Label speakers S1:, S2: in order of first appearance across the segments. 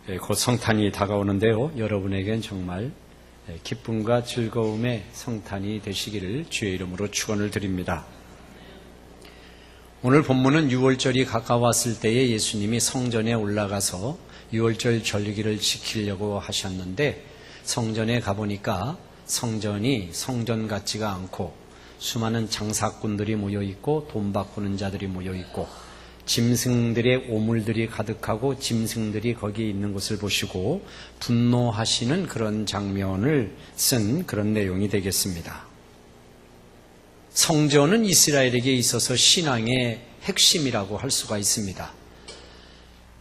S1: 곧 성탄이 다가오는데요. 여러분에겐 정말 기쁨과 즐거움의 성탄이 되시기를 주의 이름으로 축원을 드립니다. 오늘 본문은 6월절이 가까웠을 때에 예수님이 성전에 올라가서 6월절 절기를 지키려고 하셨는데 성전에 가보니까 성전이 성전 같지가 않고 수많은 장사꾼들이 모여있고 돈 바꾸는 자들이 모여있고 짐승들의 오물들이 가득하고 짐승들이 거기 있는 것을 보시고 분노하시는 그런 장면을 쓴 그런 내용이 되겠습니다. 성전은 이스라엘에게 있어서 신앙의 핵심이라고 할 수가 있습니다.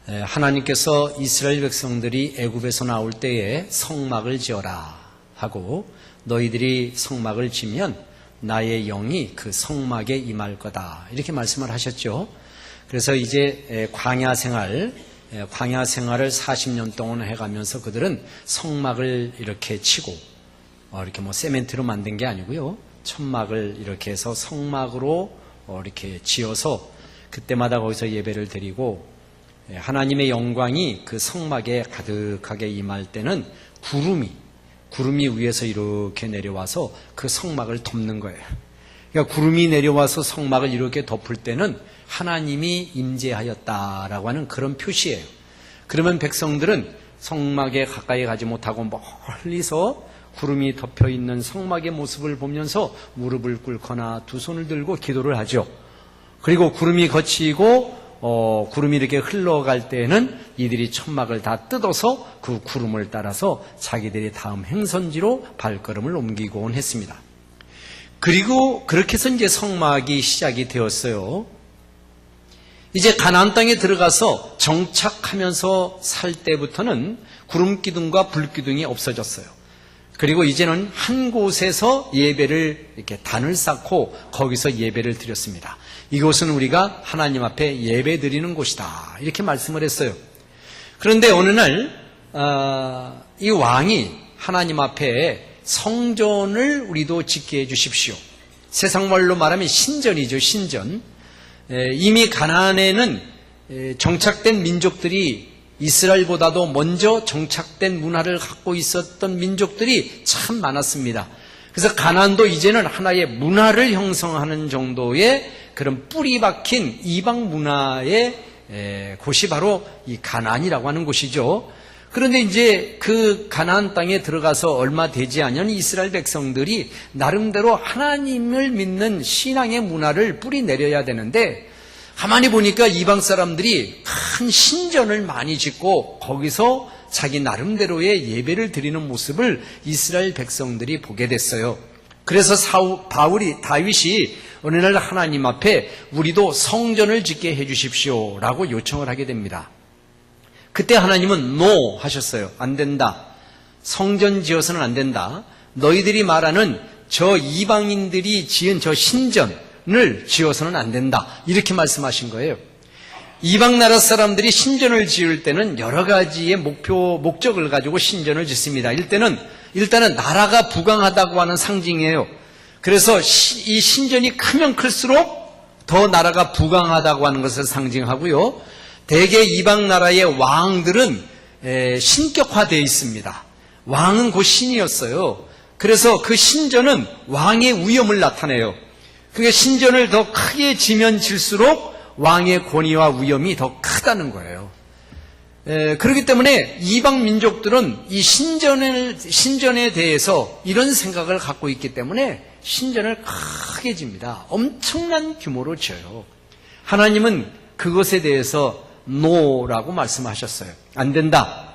S1: 하나님께서 이스라엘 백성들이 애굽에서 나올 때에 성막을 지어라 하고 너희들이 성막을 지면 나의 영이 그 성막에 임할 거다 이렇게 말씀을 하셨죠. 그래서 이제 광야 생활을 40년 동안 해가면서 그들은 성막을 이렇게 치고 이렇게 세멘트로 만든 게 아니고요. 천막을 이렇게 해서 성막으로 이렇게 지어서 그때마다 거기서 예배를 드리고 하나님의 영광이 그 성막에 가득하게 임할 때는 구름이 위에서 이렇게 내려와서 그 성막을 덮는 거예요. 그러니까 구름이 내려와서 성막을 이렇게 덮을 때는 하나님이 임재하였다라고 하는 그런 표시예요. 그러면 백성들은 성막에 가까이 가지 못하고 멀리서 구름이 덮여 있는 성막의 모습을 보면서 무릎을 꿇거나 두 손을 들고 기도를 하죠. 그리고 구름이 거치고 구름이 이렇게 흘러갈 때에는 이들이 천막을 다 뜯어서 그 구름을 따라서 자기들이 다음 행선지로 발걸음을 옮기곤 했습니다. 그리고 그렇게 해서 이제 성막이 시작이 되었어요. 이제 가나안 땅에 들어가서 정착하면서 살 때부터는 구름 기둥과 불 기둥이 없어졌어요. 그리고 이제는 한 곳에서 예배를 이렇게 단을 쌓고 거기서 예배를 드렸습니다. 이곳은 우리가 하나님 앞에 예배 드리는 곳이다 이렇게 말씀을 했어요. 그런데 어느 날 이 왕이 하나님 앞에 성전을 우리도 짓게 해주십시오. 세상 말로 말하면 신전이죠. 신전. 이미 가나안에는 정착된 민족들이 이스라엘보다도 먼저 정착된 문화를 갖고 있었던 민족들이 참 많았습니다. 그래서 가나안도 이제는 하나의 문화를 형성하는 정도의 그런 뿌리 박힌 이방 문화의 곳이 바로 이 가나안이라고 하는 곳이죠. 그런데 이제 그 가나안 땅에 들어가서 얼마 되지 않은 이스라엘 백성들이 나름대로 하나님을 믿는 신앙의 문화를 뿌리 내려야 되는데 가만히 보니까 이방 사람들이 큰 신전을 많이 짓고 거기서 자기 나름대로의 예배를 드리는 모습을 이스라엘 백성들이 보게 됐어요. 그래서 다윗이 어느 날 하나님 앞에 우리도 성전을 짓게 해주십시오 라고 요청을 하게 됩니다. 그때 하나님은 NO 하셨어요. 안 된다. 성전 지어서는 안 된다. 너희들이 말하는 저 이방인들이 지은 저 신전을 지어서는 안 된다. 이렇게 말씀하신 거예요. 이방 나라 사람들이 신전을 지을 때는 여러 가지의 목적을 가지고 신전을 짓습니다. 일단은 나라가 부강하다고 하는 상징이에요. 그래서 이 신전이 크면 클수록 더 나라가 부강하다고 하는 것을 상징하고요. 대개 이방 나라의 왕들은 신격화되어 있습니다. 왕은 곧 신이었어요. 그래서 그 신전은 왕의 위엄을 나타내요. 그게 신전을 더 크게 지면 질수록 왕의 권위와 위엄이 더 크다는 거예요. 그렇기 때문에 이방 민족들은 이 신전에 대해서 이런 생각을 갖고 있기 때문에 신전을 크게 집니다. 엄청난 규모로 지어요. 하나님은 그것에 대해서 NO라고 말씀하셨어요. 안 된다.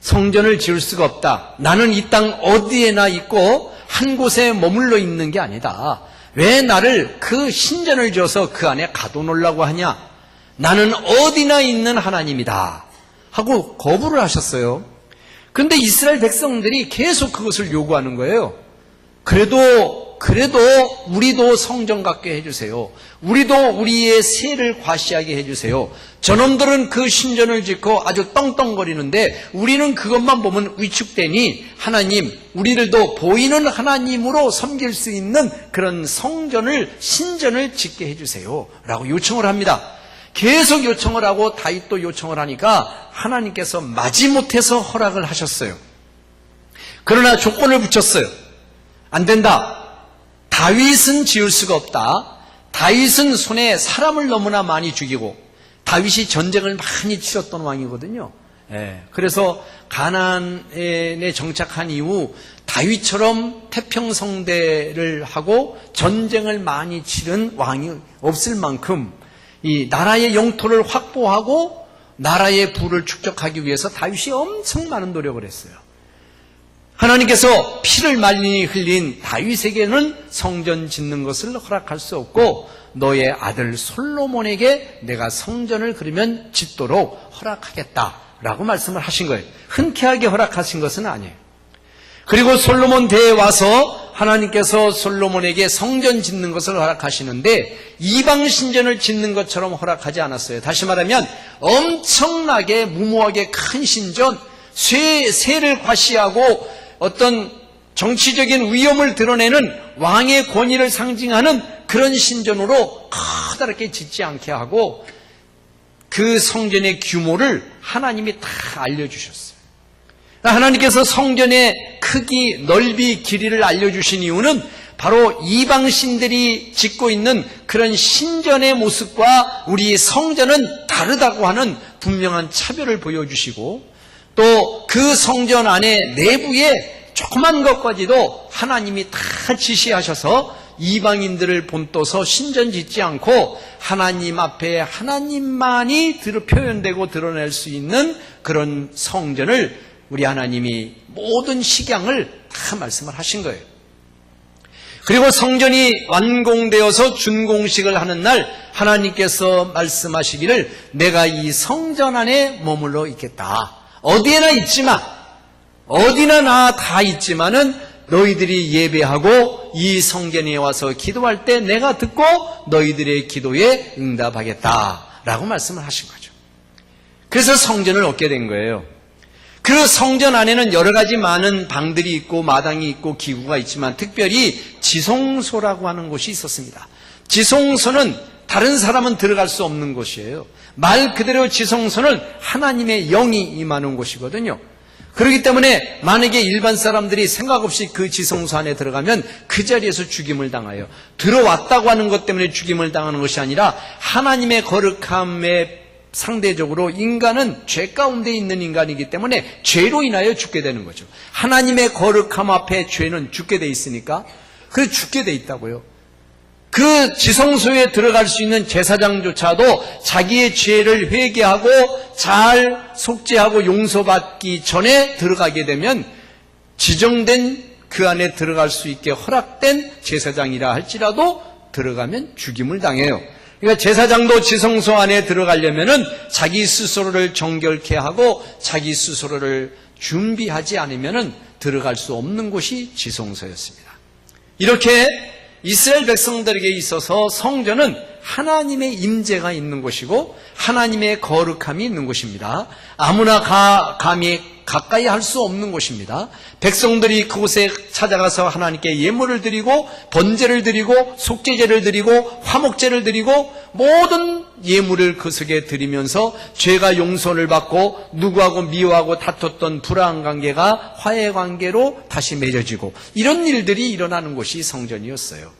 S1: 성전을 지을 수가 없다. 나는 이 땅 어디에나 있고 한 곳에 머물러 있는 게 아니다. 왜 나를 그 신전을 지어서 그 안에 가둬놓으려고 하냐? 나는 어디나 있는 하나님이다 하고 거부를 하셨어요. 그런데 이스라엘 백성들이 계속 그것을 요구하는 거예요. 그래도 우리도 성전 갖게 해주세요. 우리도 우리의 세를 과시하게 해주세요. 저놈들은 그 신전을 짓고 아주 떵떵거리는데 우리는 그것만 보면 위축되니 하나님, 우리들도 보이는 하나님으로 섬길 수 있는 그런 신전을 짓게 해주세요 라고 요청을 합니다. 계속 요청을 하고 다윗도 요청을 하니까 하나님께서 마지못해서 허락을 하셨어요. 그러나 조건을 붙였어요. 안 된다. 다윗은 지을 수가 없다. 다윗은 손에 사람을 너무나 많이 죽이고 다윗이 전쟁을 많이 치렀던 왕이거든요. 그래서 가나안에 정착한 이후 다윗처럼 태평성대를 하고 전쟁을 많이 치른 왕이 없을 만큼 이 나라의 영토를 확보하고 나라의 부를 축적하기 위해서 다윗이 엄청 많은 노력을 했어요. 하나님께서 피를 많이 흘린 다윗에게는 성전 짓는 것을 허락할 수 없고 너의 아들 솔로몬에게 내가 성전을 그러면 짓도록 허락하겠다라고 말씀을 하신 거예요. 흔쾌하게 허락하신 것은 아니에요. 그리고 솔로몬 때에 와서 하나님께서 솔로몬에게 성전 짓는 것을 허락하시는데 이방 신전을 짓는 것처럼 허락하지 않았어요. 다시 말하면 엄청나게 무모하게 큰 신전, 쇠를 과시하고 어떤 정치적인 위엄을 드러내는 왕의 권위를 상징하는 그런 신전으로 커다랗게 짓지 않게 하고 그 성전의 규모를 하나님이 다 알려주셨어요. 하나님께서 성전의 크기, 넓이, 길이를 알려주신 이유는 바로 이방신들이 짓고 있는 그런 신전의 모습과 우리 성전은 다르다고 하는 분명한 차별을 보여주시고 또 그 성전 안에 내부에 조그만 것까지도 하나님이 다 지시하셔서 이방인들을 본떠서 신전 짓지 않고 하나님 앞에 하나님만이 표현되고 드러낼 수 있는 그런 성전을 우리 하나님이 모든 식양을 다 말씀을 하신 거예요. 그리고 성전이 완공되어서 준공식을 하는 날 하나님께서 말씀하시기를 내가 이 성전 안에 머물러 있겠다. 어디에나 있지만 어디나 나 다 있지만은 너희들이 예배하고 이 성전에 와서 기도할 때 내가 듣고 너희들의 기도에 응답하겠다라고 말씀을 하신 거죠. 그래서 성전을 얻게 된 거예요. 그 성전 안에는 여러 가지 많은 방들이 있고 마당이 있고 기구가 있지만 특별히 지성소라고 하는 곳이 있었습니다. 지성소는 다른 사람은 들어갈 수 없는 곳이에요. 말 그대로 지성소는 하나님의 영이 임하는 곳이거든요. 그렇기 때문에 만약에 일반 사람들이 생각 없이 그 지성소 안에 들어가면 그 자리에서 죽임을 당해요. 들어왔다고 하는 것 때문에 죽임을 당하는 것이 아니라 하나님의 거룩함에 상대적으로 인간은 죄 가운데 있는 인간이기 때문에 죄로 인하여 죽게 되는 거죠. 하나님의 거룩함 앞에 죄는 죽게 돼 있으니까 그래서 죽게 돼 있다고요. 그 지성소에 들어갈 수 있는 제사장조차도 자기의 죄를 회개하고 잘 속죄하고 용서받기 전에 들어가게 되면 지정된 그 안에 들어갈 수 있게 허락된 제사장이라 할지라도 들어가면 죽임을 당해요. 그러니까 제사장도 지성소 안에 들어가려면은 자기 스스로를 정결케 하고 자기 스스로를 준비하지 않으면은 들어갈 수 없는 곳이 지성소였습니다. 이렇게 이스라엘 백성들에게 있어서 성전은 하나님의 임재가 있는 곳이고 하나님의 거룩함이 있는 곳입니다. 아무나 감히 가까이 할 수 없는 곳입니다. 백성들이 그곳에 찾아가서 하나님께 예물을 드리고 번제를 드리고 속죄제를 드리고 화목제를 드리고 모든 예물을 그 속에 드리면서 죄가 용서를 받고 누구하고 미워하고 다퉜던 불화한 관계가 화해 관계로 다시 맺어지고 이런 일들이 일어나는 곳이 성전이었어요.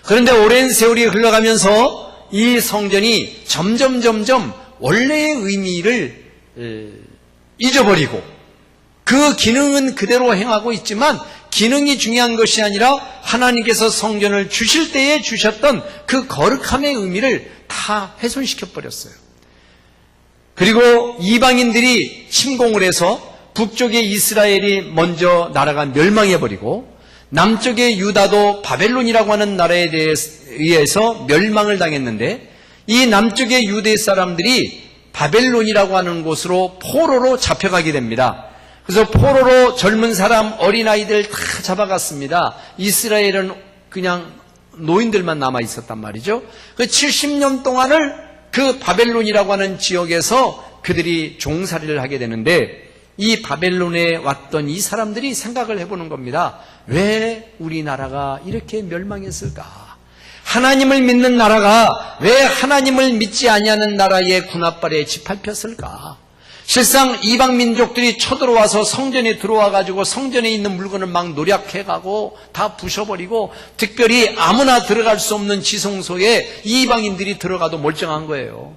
S1: 그런데 오랜 세월이 흘러가면서 이 성전이 점점 원래의 의미를 잊어버리고 그 기능은 그대로 행하고 있지만 기능이 중요한 것이 아니라 하나님께서 성전을 주실 때에 주셨던 그 거룩함의 의미를 다 훼손시켜 버렸어요. 그리고 이방인들이 침공을 해서 북쪽의 이스라엘이 먼저 나라가 멸망해버리고 남쪽의 유다도 바벨론이라고 하는 나라에 의해서 멸망을 당했는데 이 남쪽의 유대 사람들이 바벨론이라고 하는 곳으로 포로로 잡혀가게 됩니다. 그래서 포로로 젊은 사람, 어린아이들 다 잡아갔습니다. 이스라엘은 그냥 노인들만 남아 있었단 말이죠. 그 70년 동안을 그 바벨론이라고 하는 지역에서 그들이 종살이를 하게 되는데 이 바벨론에 왔던 이 사람들이 생각을 해보는 겁니다. 왜 우리나라가 이렇게 멸망했을까? 하나님을 믿는 나라가 왜 하나님을 믿지 아니하는 나라의 군합발에 짓밟혔을까? 실상 이방 민족들이 쳐들어와서 성전에 들어와 가지고 성전에 있는 물건을 막 노략해가고 다 부셔버리고, 특별히 아무나 들어갈 수 없는 지성소에 이방인들이 들어가도 멀쩡한 거예요.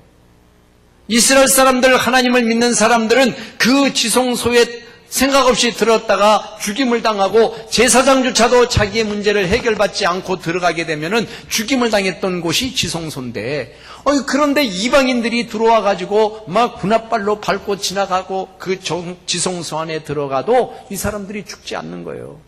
S1: 이스라엘 사람들, 하나님을 믿는 사람들은 그 지성소에 생각 없이 들었다가 죽임을 당하고, 제사장조차도 자기의 문제를 해결받지 않고 들어가게 되면은 죽임을 당했던 곳이 지성소인데, 그런데 이방인들이 들어와 가지고 막 군합발로 밟고 지나가고 그 지성소 안에 들어가도 이 사람들이 죽지 않는 거예요.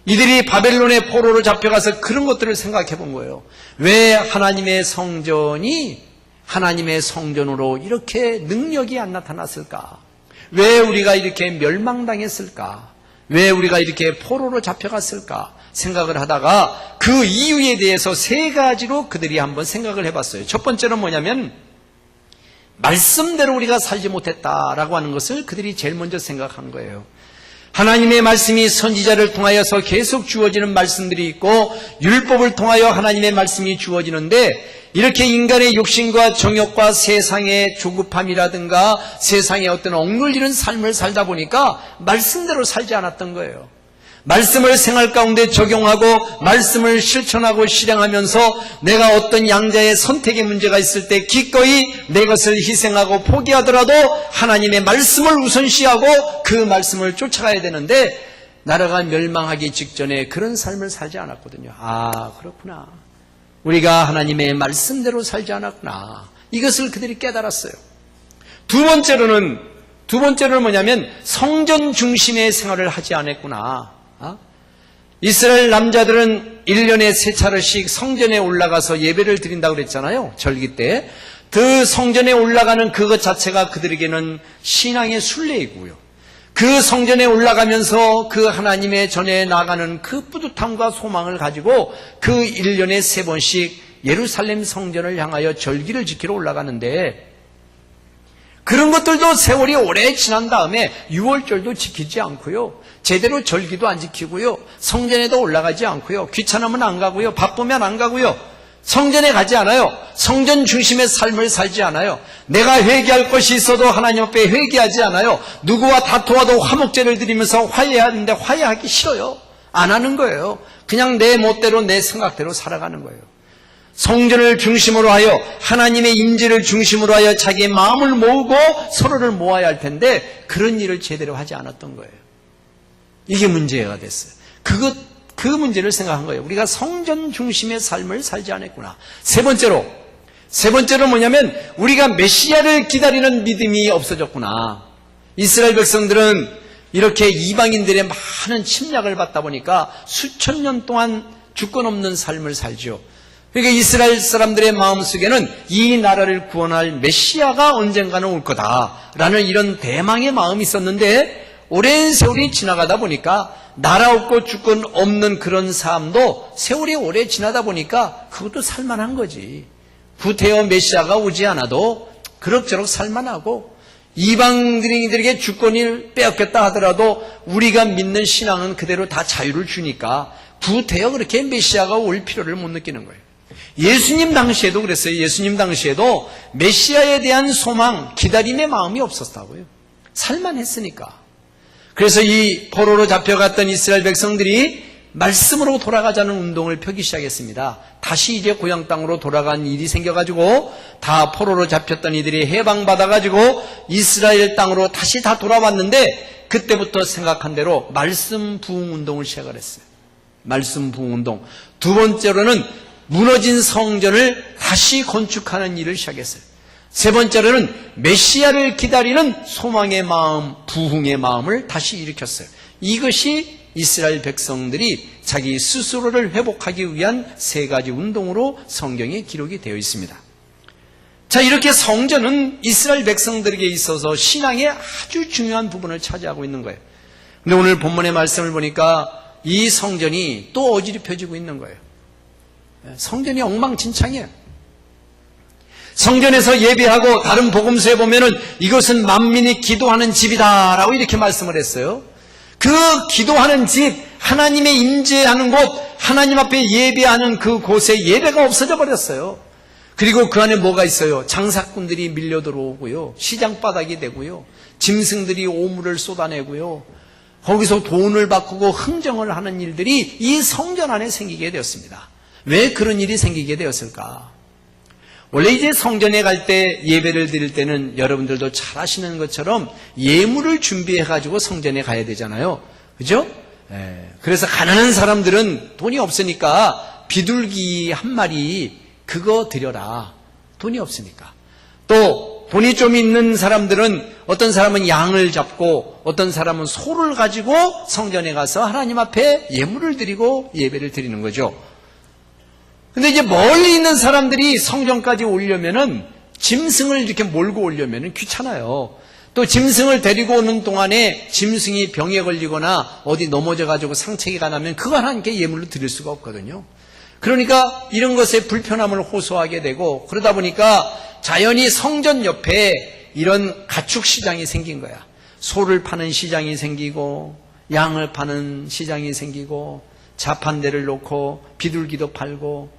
S1: 이들이 바벨론의 포로로 잡혀가서 그런 것들을 생각해 본 거예요. 왜 하나님의 성전이 하나님의 성전으로 이렇게 능력이 안 나타났을까? 왜 우리가 이렇게 멸망당했을까? 왜 우리가 이렇게 포로로 잡혀갔을까? 생각을 하다가 그 이유에 대해서 세 가지로 그들이 한번 생각을 해봤어요. 첫 번째는 뭐냐면, 말씀대로 우리가 살지 못했다라고 하는 것을 그들이 제일 먼저 생각한 거예요. 하나님의 말씀이 선지자를 통하여서 계속 주어지는 말씀들이 있고, 율법을 통하여 하나님의 말씀이 주어지는데, 이렇게 인간의 욕심과 정욕과 세상의 조급함이라든가 세상의 어떤 억눌리는 삶을 살다 보니까 말씀대로 살지 않았던 거예요. 말씀을 생활 가운데 적용하고 말씀을 실천하고 실행하면서 내가 어떤 양자의 선택의 문제가 있을 때 기꺼이 내 것을 희생하고 포기하더라도 하나님의 말씀을 우선시하고 그 말씀을 쫓아가야 되는데, 나라가 멸망하기 직전에 그런 삶을 살지 않았거든요. 아, 그렇구나. 우리가 하나님의 말씀대로 살지 않았구나. 이것을 그들이 깨달았어요. 두 번째로는 뭐냐면, 성전 중심의 생활을 하지 않았구나. 이스라엘 남자들은 1년에 3차례씩 성전에 올라가서 예배를 드린다고 그랬잖아요. 절기 때. 그 성전에 올라가는 그것 자체가 그들에게는 신앙의 순례이고요. 그 성전에 올라가면서 그 하나님의 전에 나가는 그 뿌듯함과 소망을 가지고 그 1년에 3번씩 예루살렘 성전을 향하여 절기를 지키러 올라가는데, 그런 것들도 세월이 오래 지난 다음에 6월절도 지키지 않고요, 제대로 절기도 안 지키고요, 성전에도 올라가지 않고요, 귀찮으면 안 가고요, 바쁘면 안 가고요, 성전에 가지 않아요. 성전 중심의 삶을 살지 않아요. 내가 회개할 것이 있어도 하나님 앞에 회개하지 않아요. 누구와 다투어도 화목제를 드리면서 화해하는데 화해하기 싫어요. 안 하는 거예요. 그냥 내 멋대로 내 생각대로 살아가는 거예요. 성전을 중심으로 하여 하나님의 임재를 중심으로 하여 자기의 마음을 모으고 서로를 모아야 할 텐데 그런 일을 제대로 하지 않았던 거예요. 이게 문제가 됐어요. 그 문제를 생각한 거예요. 우리가 성전 중심의 삶을 살지 않았구나. 세 번째로 뭐냐면 우리가 메시아를 기다리는 믿음이 없어졌구나. 이스라엘 백성들은 이렇게 이방인들의 많은 침략을 받다 보니까 수천 년 동안 주권 없는 삶을 살죠. 그러니까 이스라엘 사람들의 마음속에는 이 나라를 구원할 메시아가 언젠가는 올 거다라는 이런 대망의 마음이 있었는데, 오랜 세월이 지나가다 보니까 나라 없고 주권 없는 그런 삶도 세월이 오래 지나다 보니까 그것도 살만한 거지. 구태여 메시아가 오지 않아도 그럭저럭 살만하고, 이방인들에게 주권을 빼앗겼다 하더라도 우리가 믿는 신앙은 그대로 다 자유를 주니까 구태여 그렇게 메시아가 올 필요를 못 느끼는 거예요. 예수님 당시에도 그랬어요. 예수님 당시에도 메시아에 대한 소망, 기다림의 마음이 없었다고요. 살만했으니까. 그래서 이 포로로 잡혀갔던 이스라엘 백성들이 말씀으로 돌아가자는 운동을 펴기 시작했습니다. 다시 이제 고향 땅으로 돌아간 일이 생겨가지고 다 포로로 잡혔던 이들이 해방받아가지고 이스라엘 땅으로 다시 다 돌아왔는데, 그때부터 생각한 대로 말씀 부흥 운동을 시작을 했어요. 말씀 부흥 운동. 두 번째로는 무너진 성전을 다시 건축하는 일을 시작했어요. 세 번째로는 메시아를 기다리는 소망의 마음, 부흥의 마음을 다시 일으켰어요. 이것이 이스라엘 백성들이 자기 스스로를 회복하기 위한 세 가지 운동으로 성경에 기록이 되어 있습니다. 자, 이렇게 성전은 이스라엘 백성들에게 있어서 신앙의 아주 중요한 부분을 차지하고 있는 거예요. 근데 오늘 본문의 말씀을 보니까 이 성전이 또 어지럽혀지고 있는 거예요. 성전이 엉망진창이에요. 성전에서 예배하고 다른 복음서에 보면은 이것은 만민이 기도하는 집이다 라고 이렇게 말씀을 했어요. 그 기도하는 집, 하나님의 임재하는 곳, 하나님 앞에 예배하는 그 곳에 예배가 없어져 버렸어요. 그리고 그 안에 뭐가 있어요? 장사꾼들이 밀려 들어오고요, 시장 바닥이 되고요, 짐승들이 오물을 쏟아내고요, 거기서 돈을 바꾸고 흥정을 하는 일들이 이 성전 안에 생기게 되었습니다. 왜 그런 일이 생기게 되었을까? 원래 이제 성전에 갈 때, 예배를 드릴 때는 여러분들도 잘 아시는 것처럼 예물을 준비해가지고 성전에 가야 되잖아요. 그죠? 그래서 가난한 사람들은 돈이 없으니까 비둘기 한 마리 그거 드려라. 돈이 없으니까. 또 돈이 좀 있는 사람들은, 어떤 사람은 양을 잡고 어떤 사람은 소를 가지고 성전에 가서 하나님 앞에 예물을 드리고 예배를 드리는 거죠. 근데 이제 멀리 있는 사람들이 성전까지 오려면은, 짐승을 이렇게 몰고 오려면은 귀찮아요. 또 짐승을 데리고 오는 동안에 짐승이 병에 걸리거나 어디 넘어져가지고 상처가 나면 그거 하나님께 예물로 드릴 수가 없거든요. 그러니까 이런 것에 불편함을 호소하게 되고, 그러다 보니까 자연히 성전 옆에 이런 가축 시장이 생긴 거야. 소를 파는 시장이 생기고, 양을 파는 시장이 생기고, 자판대를 놓고 비둘기도 팔고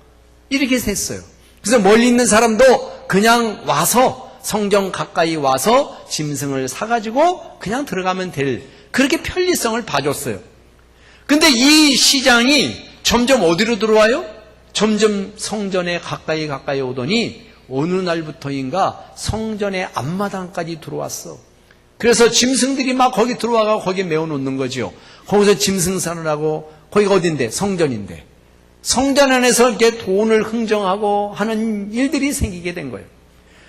S1: 이렇게 됐어요. 그래서 멀리 있는 사람도 그냥 와서, 성전 가까이 와서 짐승을 사가지고 그냥 들어가면 될, 그렇게 편리성을 봐줬어요. 근데 이 시장이 점점 어디로 들어와요? 점점 성전에 가까이 오더니 어느 날부터인가 성전의 앞마당까지 들어왔어. 그래서 짐승들이 막 거기 들어와서 거기 메워놓는 거죠. 거기서 짐승 사느라고, 거기가 어딘데? 성전인데. 성전 안에서 이렇게 돈을 흥정하고 하는 일들이 생기게 된 거예요.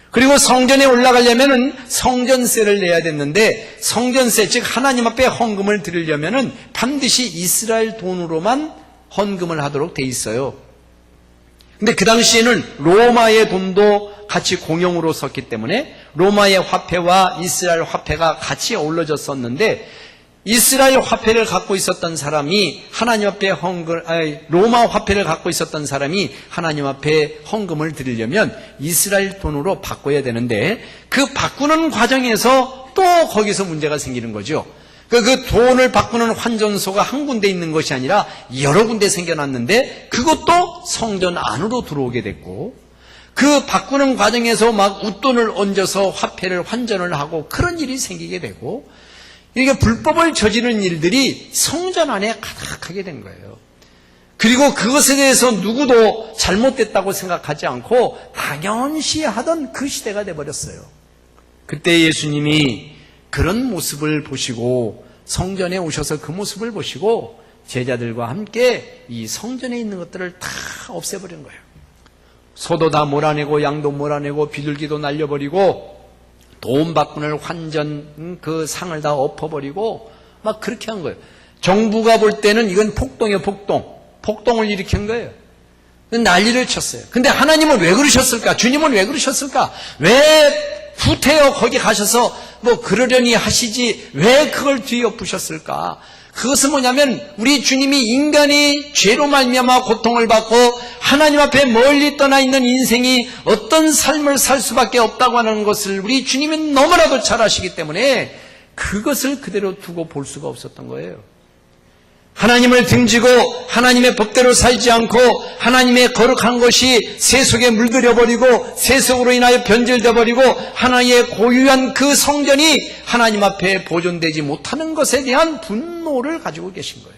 S1: 그리고 성전에 올라가려면은 성전세를 내야 됐는데, 성전세, 즉 하나님 앞에 헌금을 드리려면은 반드시 이스라엘 돈으로만 헌금을 하도록 돼 있어요. 근데 그 당시에는 로마의 돈도 같이 공용으로 썼기 때문에 로마의 화폐와 이스라엘 화폐가 같이 어우러졌었는데, 이스라엘 화폐를 갖고 있었던 사람이 하나님 앞에 로마 화폐를 갖고 있었던 사람이 하나님 앞에 헌금을 드리려면 이스라엘 돈으로 바꿔야 되는데, 그 바꾸는 과정에서 또 거기서 문제가 생기는 거죠. 그 돈을 바꾸는 환전소가 한 군데 있는 것이 아니라 여러 군데 생겨났는데, 그것도 성전 안으로 들어오게 됐고, 그 바꾸는 과정에서 막 웃돈을 얹어서 화폐를 환전을 하고 그런 일이 생기게 되고, 이게 불법을 저지르는 일들이 성전 안에 가득하게 된 거예요. 그리고 그것에 대해서 누구도 잘못됐다고 생각하지 않고 당연시 하던 그 시대가 돼버렸어요. 그때 예수님이 그런 모습을 보시고, 성전에 오셔서 그 모습을 보시고 제자들과 함께 이 성전에 있는 것들을 다 없애버린 거예요. 소도 다 몰아내고 양도 몰아내고 비둘기도 날려버리고 돈 바꾸는 환전 그 상을 다 엎어버리고 막 그렇게 한 거예요. 정부가 볼 때는 이건 폭동이에요. 폭동을 일으킨 거예요. 난리를 쳤어요. 근데 하나님은 왜 그러셨을까? 주님은 왜 그러셨을까? 왜 후퇴어 거기 가셔서 뭐 그러려니 하시지 왜 그걸 뒤엎으셨을까? 그것은 뭐냐면, 우리 주님이 인간이 죄로 말미암아 고통을 받고 하나님 앞에 멀리 떠나 있는 인생이 어떤 삶을 살 수밖에 없다고 하는 것을 우리 주님은 너무나도 잘 아시기 때문에 그것을 그대로 두고 볼 수가 없었던 거예요. 하나님을 등지고 하나님의 법대로 살지 않고 하나님의 거룩한 것이 세속에 물들여버리고 세속으로 인하여 변질되어버리고 하나님의 고유한 그 성전이 하나님 앞에 보존되지 못하는 것에 대한 분노를 가지고 계신 거예요.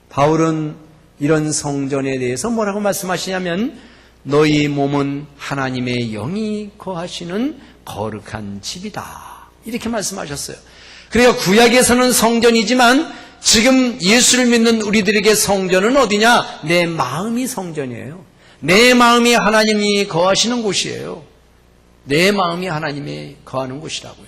S1: 바울은 이런 성전에 대해서 뭐라고 말씀하시냐면, 너희 몸은 하나님의 영이 거하시는 거룩한 집이다, 이렇게 말씀하셨어요. 그러니까 구약에서는 성전이지만 지금 예수를 믿는 우리들에게 성전은 어디냐? 내 마음이 성전이에요. 내 마음이 하나님이 거하시는 곳이에요. 내 마음이 하나님이 거하는 곳이라고요.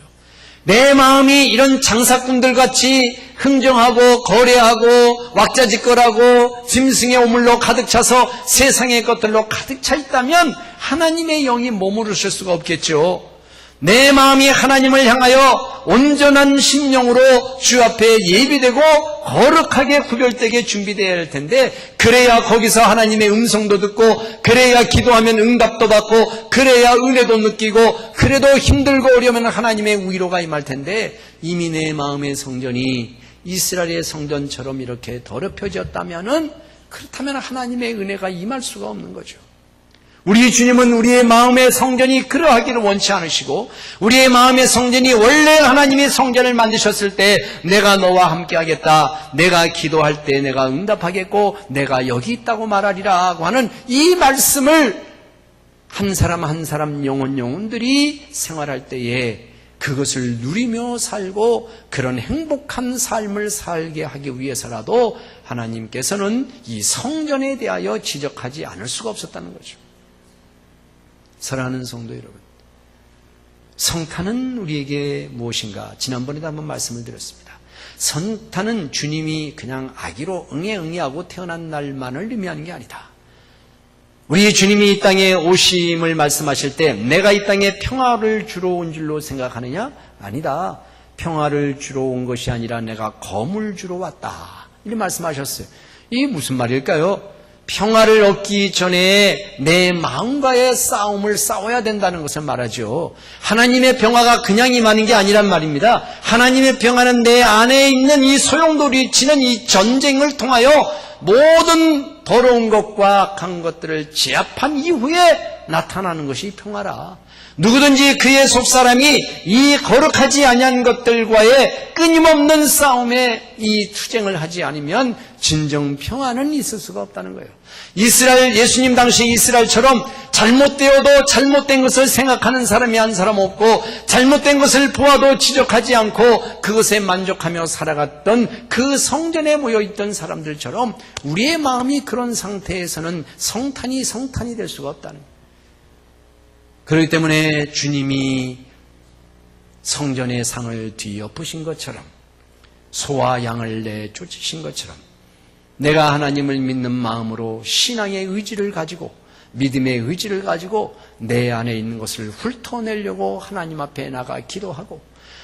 S1: 내 마음이 이런 장사꾼들 같이 흥정하고 거래하고 왁자지껄하고 짐승의 오물로 가득 차서 세상의 것들로 가득 차 있다면 하나님의 영이 머무르실 수가 없겠죠. 내 마음이 하나님을 향하여 온전한 심령으로 주 앞에 예비되고 거룩하게 구별되게 준비되어야 할 텐데, 그래야 거기서 하나님의 음성도 듣고, 그래야 기도하면 응답도 받고, 그래야 은혜도 느끼고, 그래도 힘들고 어려우면 하나님의 위로가 임할 텐데, 이미 내 마음의 성전이 이스라엘의 성전처럼 이렇게 더럽혀졌다면은, 그렇다면 하나님의 은혜가 임할 수가 없는 거죠. 우리 주님은 우리의 마음의 성전이 그러하기를 원치 않으시고, 우리의 마음의 성전이 원래 하나님의 성전을 만드셨을 때 내가 너와 함께 하겠다, 내가 기도할 때 내가 응답하겠고 내가 여기 있다고 말하리라고 하는 이 말씀을 한 사람 한 사람 영혼들이 생활할 때에 그것을 누리며 살고 그런 행복한 삶을 살게 하기 위해서라도 하나님께서는 이 성전에 대하여 지적하지 않을 수가 없었다는 거죠. 사랑하는 성도 여러분, 성탄은 우리에게 무엇인가? 지난번에도 한번 말씀을 드렸습니다. 성탄은 주님이 그냥 아기로 응애하고 태어난 날만을 의미하는 게 아니다. 우리 주님이 이 땅에 오심을 말씀하실 때 내가 이 땅에 평화를 주러 온 줄로 생각하느냐? 아니다. 평화를 주러 온 것이 아니라 내가 검을 주러 왔다, 이렇게 말씀하셨어요. 이게 무슨 말일까요? 평화를 얻기 전에 내 마음과의 싸움을 싸워야 된다는 것을 말하죠. 하나님의 평화가 그냥 임하는 게 아니란 말입니다. 하나님의 평화는 내 안에 있는 이 소용돌이치는 이 전쟁을 통하여 모든 더러운 것과 악한 것들을 제압한 이후에 나타나는 것이 평화라. 누구든지 그의 속사람이 이 거룩하지 아니한 것들과의 끊임없는 싸움에 이 투쟁을 하지 않으면 진정 평화는 있을 수가 없다는 거예요. 예수님 당시 이스라엘처럼 잘못되어도 잘못된 것을 생각하는 사람이 한 사람 없고, 잘못된 것을 보아도 지적하지 않고 그것에 만족하며 살아갔던 그 성전에 모여있던 사람들처럼 우리의 마음이 그런 상태에서는 성탄이 될 수가 없다는 거예요. 그렇기 때문에 주님이 성전의 상을 뒤엎으신 것처럼, 소와 양을 내쫓으신 것처럼, 내가 하나님을 믿는 마음으로 신앙의 의지를 가지고, 믿음의 의지를 가지고 내 안에 있는 것을 훑어내려고 하나님 앞에 나가 기도하고,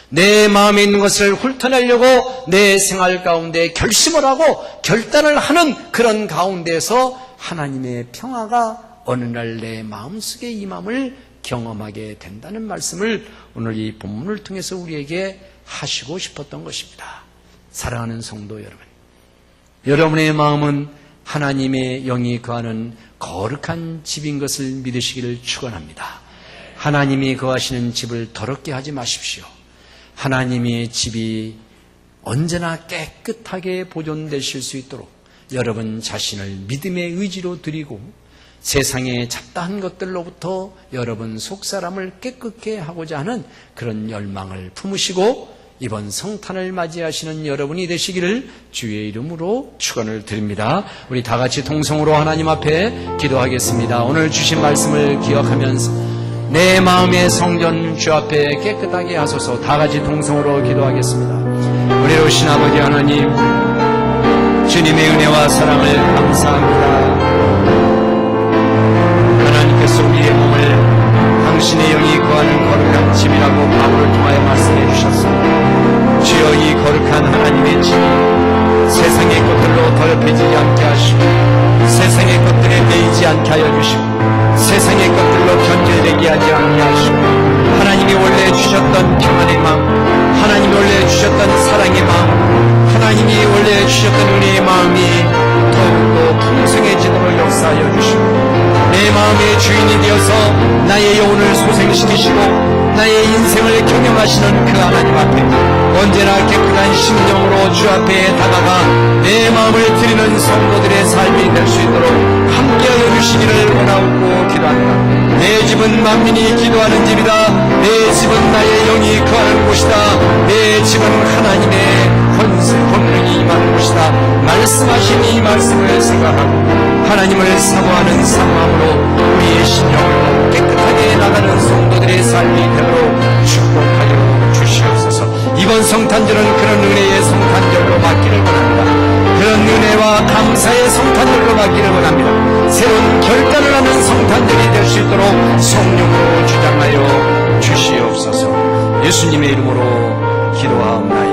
S1: 내 마음에 있는 것을 훑어내려고 내 생활 가운데 결심을 하고 결단을 하는 그런 가운데서 하나님의 평화가 어느 날 내 마음속에 임함을 경험하게 된다는 말씀을 오늘 이 본문을 통해서 우리에게 하시고 싶었던 것입니다. 사랑하는 성도 여러분, 여러분의 마음은 하나님의 영이 거하는 거룩한 집인 것을 믿으시기를 축원합니다. 하나님이 거하시는 집을 더럽게 하지 마십시오. 하나님의 집이 언제나 깨끗하게 보존되실 수 있도록 여러분 자신을 믿음의 의지로 드리고, 세상의 잡다한 것들로부터 여러분 속사람을 깨끗게 하고자 하는 그런 열망을 품으시고 이번 성탄을 맞이하시는 여러분이 되시기를 주의 이름으로 축원을 드립니다. 우리 다 같이 통성으로 하나님 앞에 기도하겠습니다. 오늘 주신 말씀을 기억하면서 내 마음의 성전 주 앞에 깨끗하게 하소서. 다 같이 통성으로 기도하겠습니다. 우리 오신 아버지 하나님, 주님의 은혜와 사랑을 감사합니다. 하나님께서 우리의 몸을 당신의 영이 거하는 거룩한 집이라고 바울을 통하여 말씀해 주셨습니다. 주여, 이 거룩한 하나님의 집이 세상의 것들로 더럽혀지지 않게 하시고, 세상의 것들에 매이지 않게 하여 주시고, 세상의 것들로 변절되게 하지 않게 하시고, 하나님이 원래 주셨던 평안의 마음, 하나님이 원래 주셨던 사랑의 마음, 하나님이 원래 주셨던 은혜의 마음이 더욱더 풍성해지도록 역사하여 주시고, 내 마음의 주인이 되어서 나의 영혼을 소생시키시고 나의 인생을 경영하시는 그 하나님 앞에 언제나 깨끗한 심령으로 주 앞에 다가가 내 마음을 드리는 성도들의 삶이 될 수 있도록 함께하여 주시기를 원하고 기도한다. 내 집은 만민이 기도하는 집이다. 내 집은 나의 영이 거하는 곳이다. 내 집은 하나님의 권능이 임하는 곳이다. 말씀하신 이 말씀을 생각하고 하나님을 사모하는 사모함으로 우리의 신령을 깨끗하게 나가는 성도들의 삶이 되도록 축복하여 주시옵소서. 이번 성탄절은 그런 은혜의 성탄절로 맞기를 원합니다. 그런 은혜와 감사의 성탄절로 맞기를 원합니다. 새로운 결단을 하는 성탄절이 될 수 있도록 성령으로 주장하여 주시옵소서. 예수님의 이름으로 기도하옵나이다.